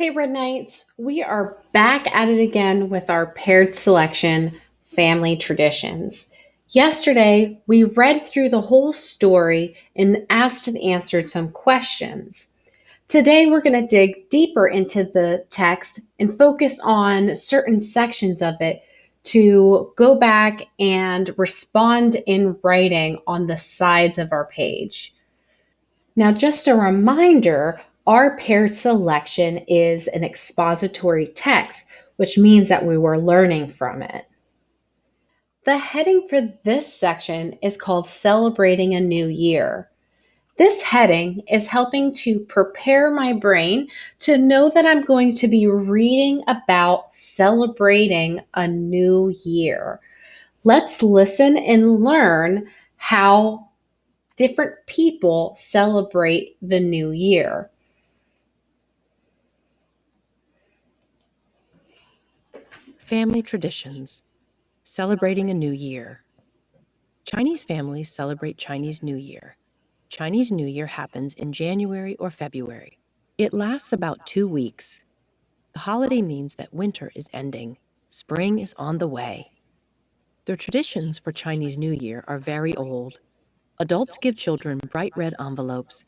Hey, Red Knights, we are back at it again with our paired selection family traditions. Yesterday, we read through the whole story and asked and answered some questions. Today, we're going to dig deeper into the text and focus on certain sections of it to go back and respond in writing on the sides of our page. Now, just a reminder, our paired selection is an expository text, which means that we were learning from it. The heading for this section is called Celebrating a New Year. This heading is helping to prepare my brain to know that I'm going to be reading about celebrating a new year. Let's listen and learn how different people celebrate the new year. Family traditions. Celebrating a new year. Chinese families celebrate Chinese New Year. Chinese New Year happens in January or February. It lasts about 2 weeks. The holiday means that winter is ending. Spring is on the way. The traditions for Chinese New Year are very old. Adults give children bright red envelopes.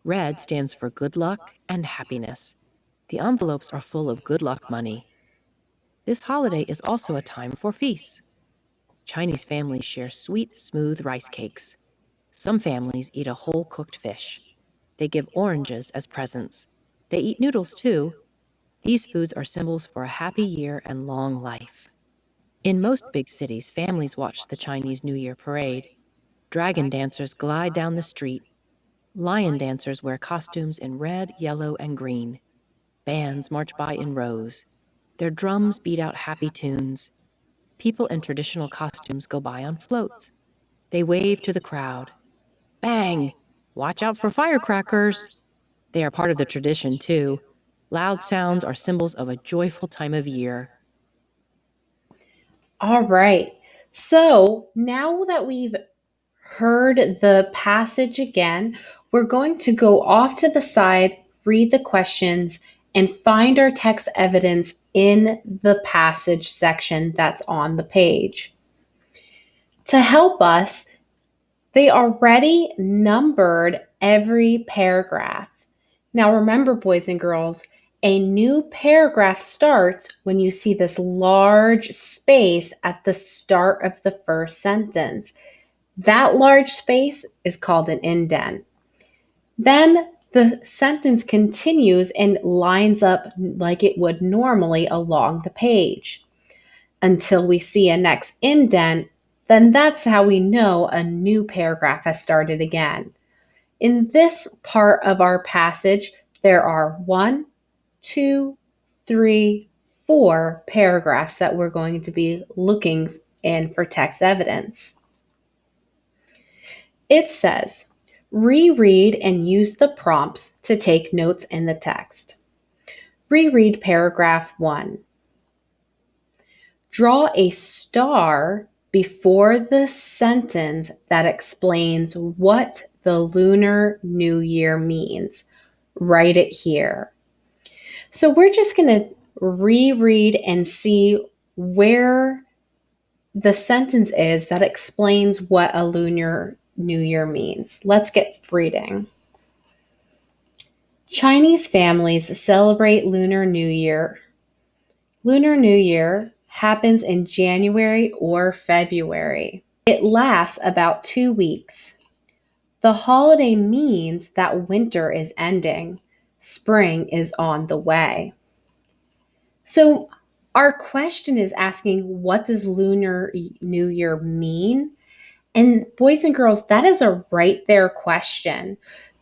Red stands for good luck and happiness. The envelopes are full of good luck money. This holiday is also a time for feasts. Chinese families share sweet, smooth rice cakes. Some families eat a whole cooked fish. They give oranges as presents. They eat noodles too. These foods are symbols for a happy year and long life. In most big cities, families watch the Chinese New Year parade. Dragon dancers glide down the street. Lion dancers wear costumes in red, yellow, and green. Bands march by in rows. Their drums beat out happy tunes. People in traditional costumes go by on floats. They wave to the crowd. Bang! Watch out for firecrackers! They are part of the tradition, too. Loud sounds are symbols of a joyful time of year. All right. So now that we've heard the passage again, we're going to go off to the side, read the questions, and find our text evidence in the passage section that's on the page. To help us, they already numbered every paragraph. Now remember, boys and girls, a new paragraph starts when you see this large space at the start of the first sentence. That large space is called an indent. Then the sentence continues and lines up like it would normally along the page until we see a next indent. Then that's how we know a new paragraph has started again. In this part of our passage, there are 1, 2, 3, 4 paragraphs that we're going to be looking in for text evidence. It says, reread and use the prompts to take notes in the text. Reread paragraph 1. Draw a star before the sentence that explains what the Lunar New Year means. Write it here. So we're just going to reread and see where the sentence is that explains what a Lunar New Year means. Let's get reading. Chinese families celebrate Lunar New Year. Lunar New Year happens in January or February. It lasts about 2 weeks. The holiday means that winter is ending. Spring is on the way. So our question is asking, what does Lunar New Year mean? And boys and girls, that is a right there question.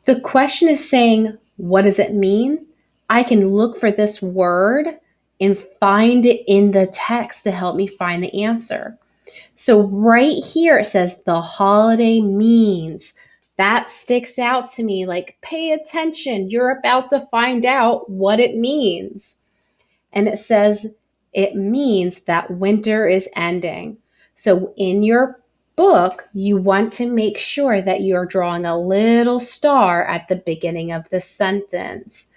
The question is saying, what does it mean? I can look for this word and find it in the text to help me find the answer. So right here it says the holiday means. That sticks out to me like, pay attention. You're about to find out what it means. And it says it means that winter is ending. So in your book, you want to make sure that you're drawing a little star at the beginning of the sentence.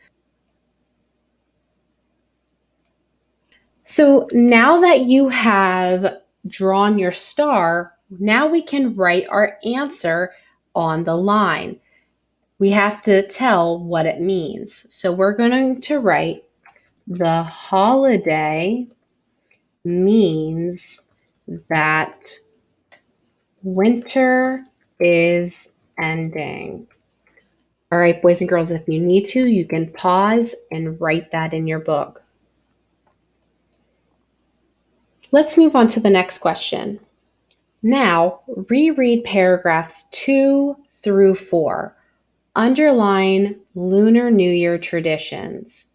So now that you have drawn your star, now we can write our answer on the line. We have to tell what it means. So we're going to write the holiday means that winter is ending. All right, boys and girls, if you need to, you can pause and write that in your book. Let's move on to the next question. Now, reread paragraphs 2 through 4. Underline Lunar New Year traditions.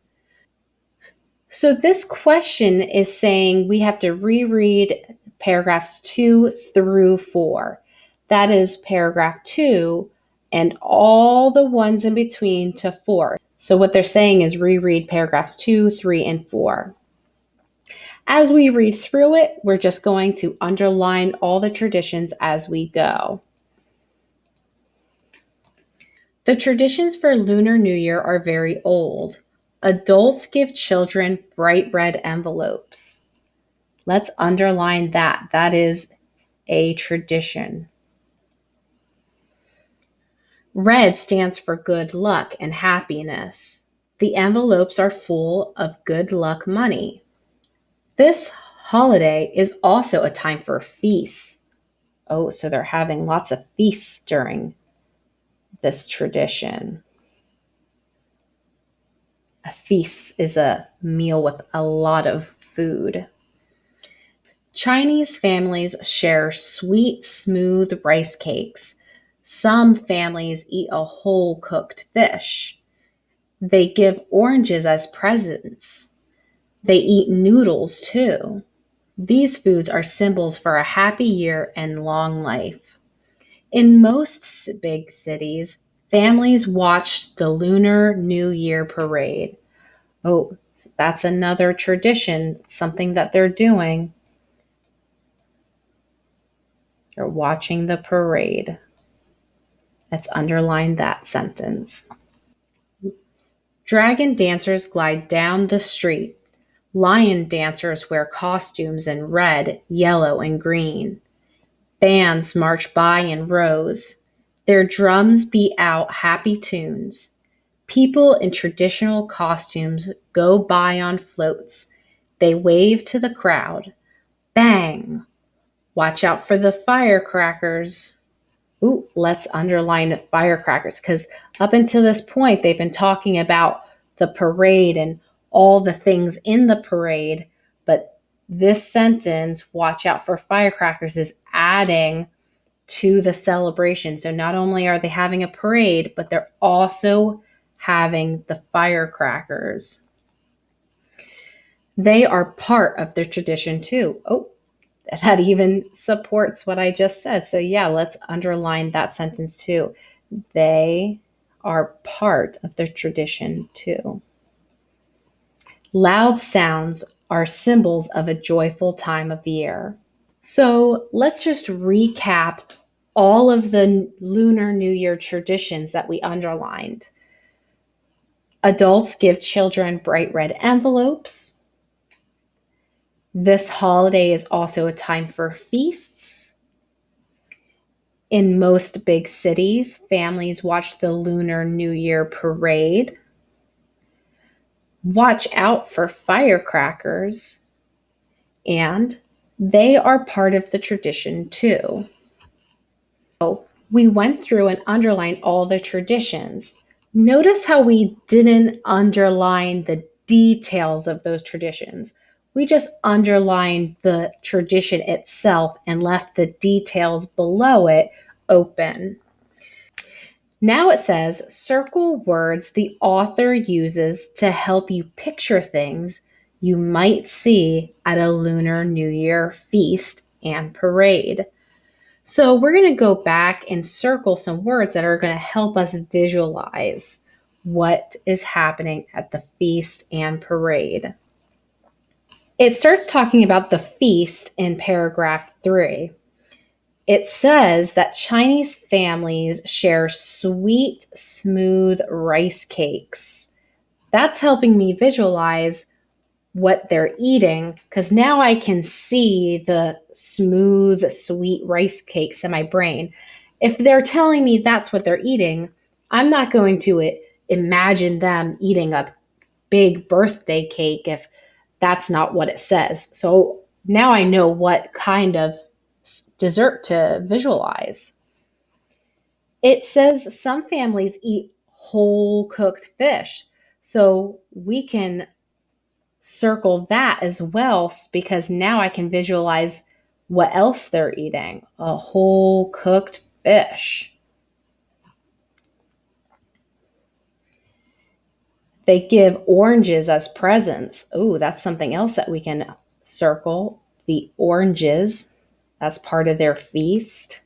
So, this question is saying we have to reread paragraphs 2 through 4. That is paragraph 2 and all the ones in between to 4. So, what they're saying is reread paragraphs 2, 3, and 4. As we read through it, we're just going to underline all the traditions as we go. The traditions for Lunar New Year are very old. Adults give children bright red envelopes. Let's underline that. That is a tradition. Red stands for good luck and happiness. The envelopes are full of good luck money. This holiday is also a time for feasts. Oh, so they're having lots of feasts during this tradition. A feast is a meal with a lot of food. Chinese families share sweet, smooth rice cakes. Some families eat a whole cooked fish. They give oranges as presents. They eat noodles too. These foods are symbols for a happy year and long life. In most big cities, families watch the Lunar New Year parade. Oh, that's another tradition, something that they're doing. They're watching the parade. Let's underline that sentence. Dragon dancers glide down the street. Lion dancers wear costumes in red, yellow, and green. Bands march by in rows. Their drums beat out happy tunes. People in traditional costumes go by on floats. They wave to the crowd. Bang! Watch out for the firecrackers. Ooh, let's underline the firecrackers because up until this point, they've been talking about the parade and all the things in the parade. But this sentence, watch out for firecrackers, is adding to the celebration. So not only are they having a parade, but they're also having the firecrackers. They are part of the tradition too. Oh, that even supports what I just said. So, yeah, let's underline that sentence too. They are part of the tradition too. Loud sounds are symbols of a joyful time of year. So, let's just recap all of the Lunar New Year traditions that we underlined. Adults give children bright red envelopes. This holiday is also a time for feasts. In most big cities, families watch the Lunar New Year parade. Watch out for firecrackers, and they are part of the tradition too. So we went through and underlined all the traditions. Notice how we didn't underline the details of those traditions. We just underlined the tradition itself and left the details below it open. Now it says circle words the author uses to help you picture things you might see at a Lunar New Year feast and parade. So we're going to go back and circle some words that are going to help us visualize what is happening at the feast and parade. It starts talking about the feast in paragraph 3. It says that Chinese families share sweet, smooth rice cakes. That's helping me visualize what they're eating because now I can see the smooth, sweet rice cakes in my brain. If they're telling me that's what they're eating, I'm not going to imagine them eating a big birthday cake if that's not what it says. So now I know what kind of dessert to visualize. It says some families eat whole cooked fish. So we can circle that as well because now I can visualize what else they're eating. A whole cooked fish. They give oranges as presents. Oh, that's something else that we can circle. The oranges. That's part of their feast.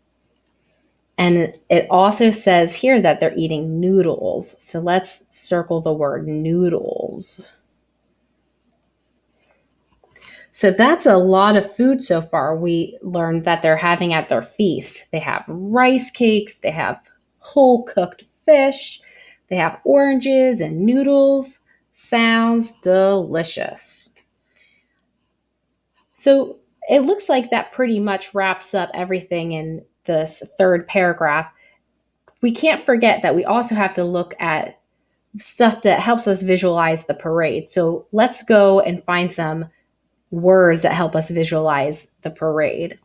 And it also says here that they're eating noodles. So let's circle the word noodles. So that's a lot of food so far. We learned that they're having at their feast. They have rice cakes, they have whole cooked fish, they have oranges and noodles. Sounds delicious. So it looks like that pretty much wraps up everything in this third paragraph. We can't forget that we also have to look at stuff that helps us visualize the parade. So let's go and find some words that help us visualize the parade.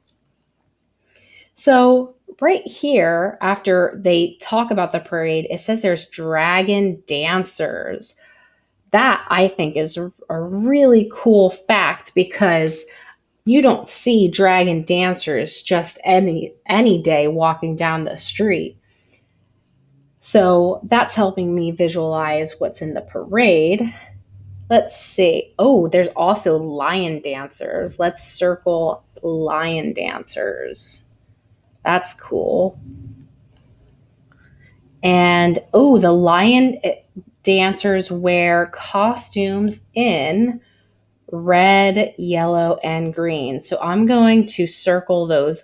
So, right here, after they talk about the parade, it says there's dragon dancers. That I think is a really cool fact because you don't see dragon dancers just any day walking down the street. So that's helping me visualize what's in the parade. Let's see. Oh, there's also lion dancers. Let's circle lion dancers. That's cool. And oh, the lion dancers wear costumes in red, yellow, and green. So I'm going to circle those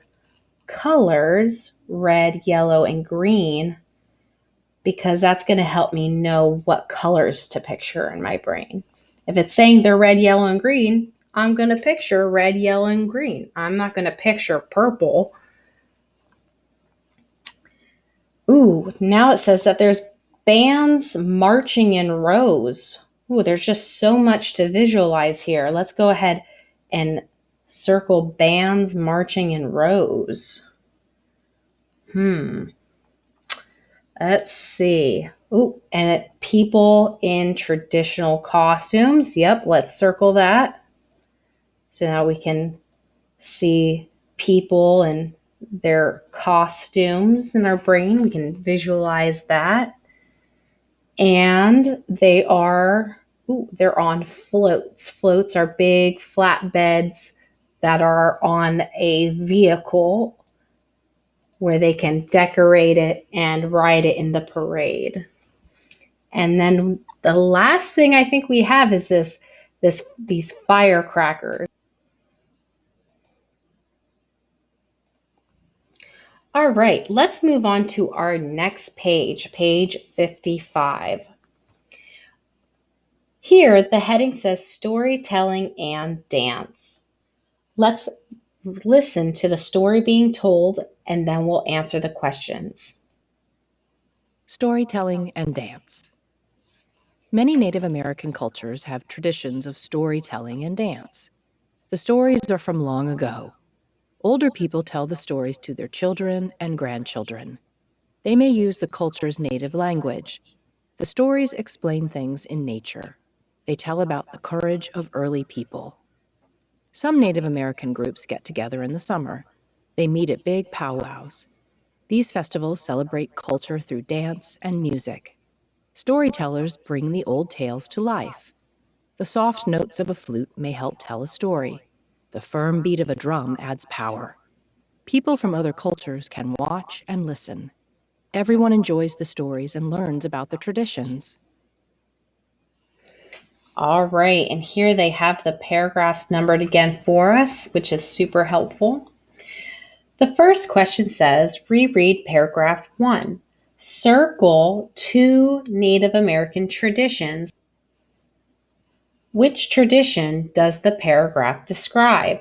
colors, red, yellow, and green, because that's going to help me know what colors to picture in my brain. If it's saying they're red, yellow, and green, I'm going to picture red, yellow, and green. I'm not going to picture purple. Ooh, now it says that there's bands marching in rows. Ooh, there's just so much to visualize here. Let's go ahead and circle bands marching in rows. Let's see. Ooh, and people in traditional costumes. Yep, let's circle that. So now we can see people and their costumes in our brain. We can visualize that. And they're on floats. Floats are big flatbeds that are on a vehicle where they can decorate it and ride it in the parade. And then the last thing I think we have is these firecrackers. All right, let's move on to our next page, page 55. Here, the heading says storytelling and dance. Let's listen to the story being told and then we'll answer the questions. Storytelling and dance. Many Native American cultures have traditions of storytelling and dance. The stories are from long ago. Older people tell the stories to their children and grandchildren. They may use the culture's native language. The stories explain things in nature. They tell about the courage of early people. Some Native American groups get together in the summer. They meet at big powwows. These festivals celebrate culture through dance and music. Storytellers bring the old tales to life. The soft notes of a flute may help tell a story. The firm beat of a drum adds power. People from other cultures can watch and listen. Everyone enjoys the stories and learns about the traditions. All right, and here they have the paragraphs numbered again for us, which is super helpful. The first question says, reread paragraph 1. Circle 2 Native American traditions. Which tradition does the paragraph describe?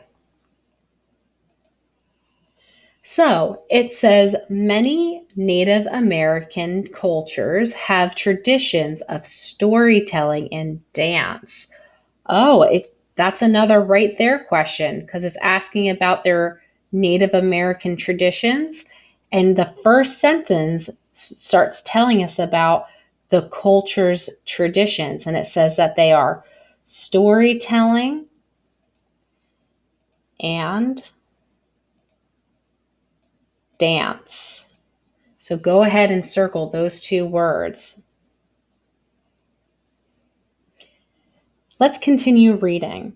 So it says many Native American cultures have traditions of storytelling and dance. Oh, that's another right there question because it's asking about their Native American traditions. And the first sentence starts telling us about the culture's traditions. And it says that they are storytelling and dance. So go ahead and circle those two words. Let's continue reading.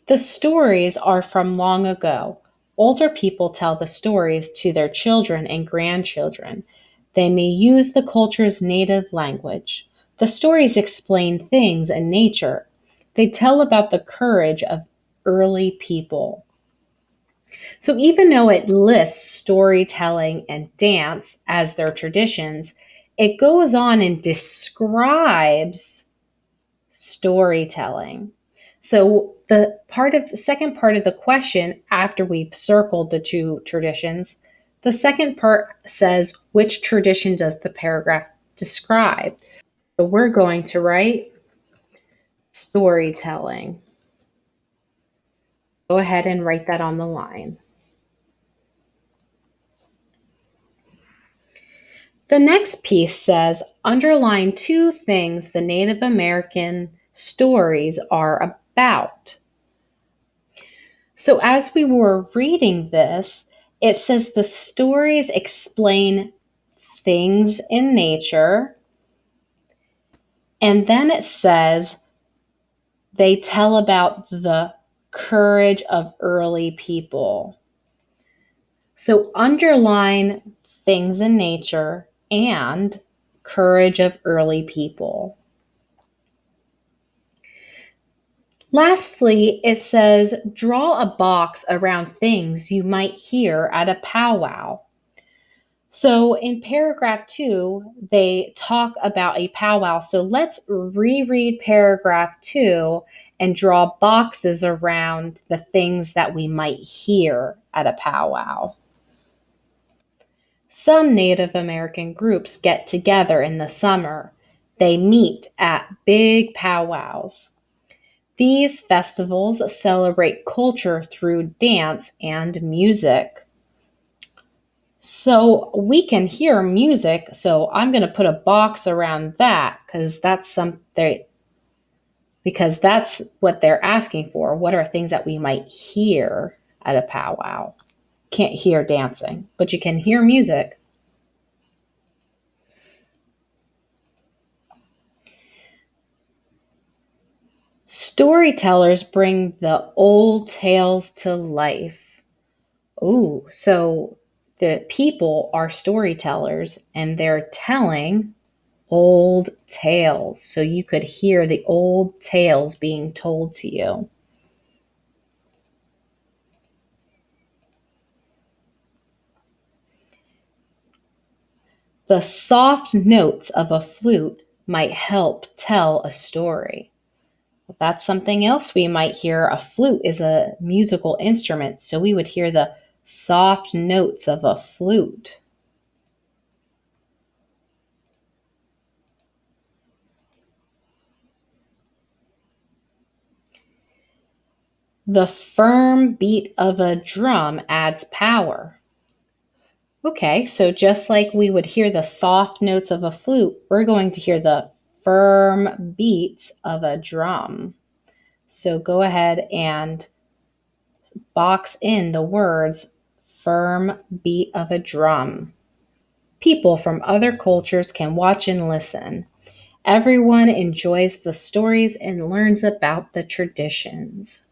The stories are from long ago. Older people tell the stories to their children and grandchildren. They may use the culture's native language. The stories explain things in nature. They tell about the courage of early people. So even though it lists storytelling and dance as their traditions, it goes on and describes storytelling. So the second part of the question, after we've circled the two traditions, the second part says, which tradition does the paragraph describe? So we're going to write storytelling. Go ahead and write that on the line. The next piece says, underline two things the Native American stories are about. So as we were reading this, it says the stories explain things in nature, and then it says they tell about the courage of early people. So underline things in nature and courage of early people. Lastly, it says draw a box around things you might hear at a powwow. So in paragraph 2, they talk about a powwow. So let's reread paragraph 2 and draw boxes around the things that we might hear at a powwow. Some Native American groups get together in the summer. They meet at big powwows. These festivals celebrate culture through dance and music. So we can hear music. So I'm going to put a box around that because that's what they're asking for. What are things that we might hear at a powwow? Can't hear dancing, but you can hear music. Storytellers bring the old tales to life. Ooh, so the people are storytellers and they're telling old tales. So you could hear the old tales being told to you. The soft notes of a flute might help tell a story. That's something else we might hear. A flute is a musical instrument, so we would hear the soft notes of a flute. The firm beat of a drum adds power. Okay, so just like we would hear the soft notes of a flute, we're going to hear the firm beats of a drum. So go ahead and box in the words firm beat of a drum. People from other cultures can watch and listen. Everyone enjoys the stories and learns about the traditions.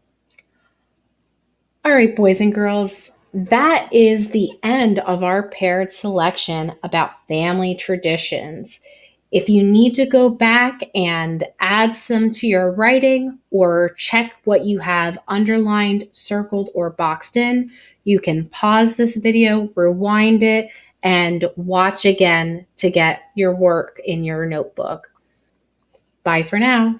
All right, boys and girls, that is the end of our paired selection about family traditions. If you need to go back and add some to your writing or check what you have underlined, circled, or boxed in, you can pause this video, rewind it, and watch again to get your work in your notebook. Bye for now.